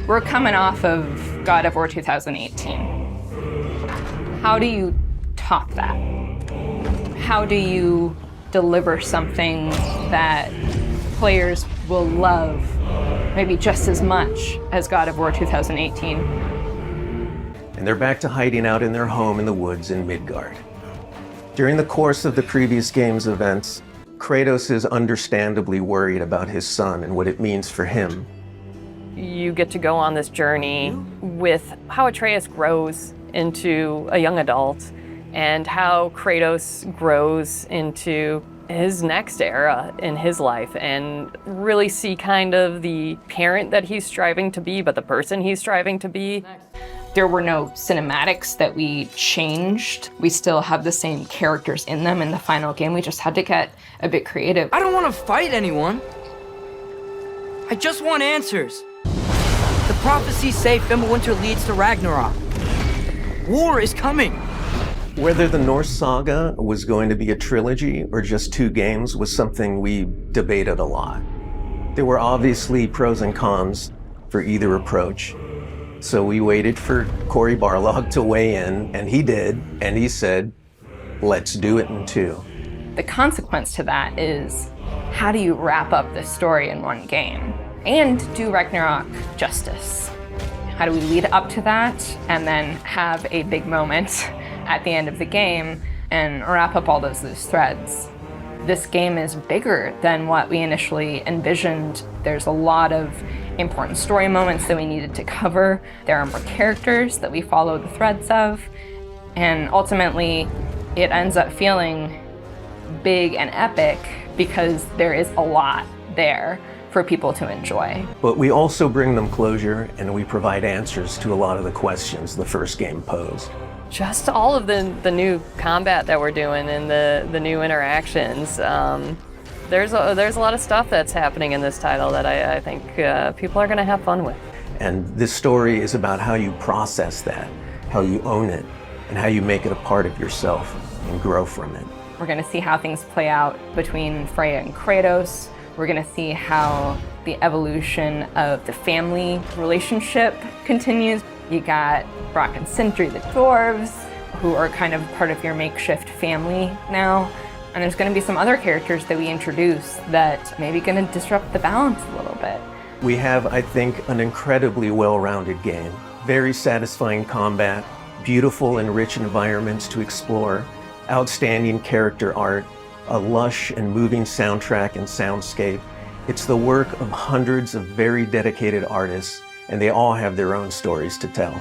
We're coming off of God of War 2018. How do you top that? How do you deliver something that players will love maybe just as much as God of War 2018? And they're back to hiding out in their home in the woods in Midgard. During the course of the previous game's events, Kratos is understandably worried about his son and what it means for him. You get to go on this journey with how Atreus grows into a young adult and how Kratos grows into his next era in his life, and really see kind of the parent that he's striving to be, but the person he's striving to be. There were no cinematics that we changed. We still have the same characters in them in the final game. We just had to get a bit creative. I don't want to fight anyone. I just want answers. The prophecies say Fimbulwinter leads to Ragnarok. War is coming. Whether the Norse saga was going to be a trilogy or just 2 games was something we debated a lot. There were obviously pros and cons for either approach. So we waited for Cory Barlog to weigh in, and he did, and he said, let's do it in 2. The consequence to that is, how do you wrap up this story in 1 game and do Ragnarok justice? How do we lead up to that and then have a big moment at the end of the game and wrap up all those loose threads? This game is bigger than what we initially envisioned. There's a lot of important story moments that we needed to cover. There are more characters that we follow the threads of. And ultimately, it ends up feeling big and epic because there is a lot there for people to enjoy. But we also bring them closure, and we provide answers to a lot of the questions the first game posed. Just all of the new combat that we're doing and the new interactions. There's a lot of stuff that's happening in this title that I think people are going to have fun with. And this story is about how you process that, how you own it, and how you make it a part of yourself and grow from it. We're going to see how things play out between Freya and Kratos. We're going to see how the evolution of the family relationship continues. You got Brock and Sindri, the dwarves, who are kind of part of your makeshift family now. And there's going to be some other characters that we introduce that maybe going to disrupt the balance a little bit. We have, I think, an incredibly well-rounded game. Very satisfying combat, beautiful and rich environments to explore, outstanding character art, a lush and moving soundtrack and soundscape. It's the work of hundreds of very dedicated artists, and they all have their own stories to tell.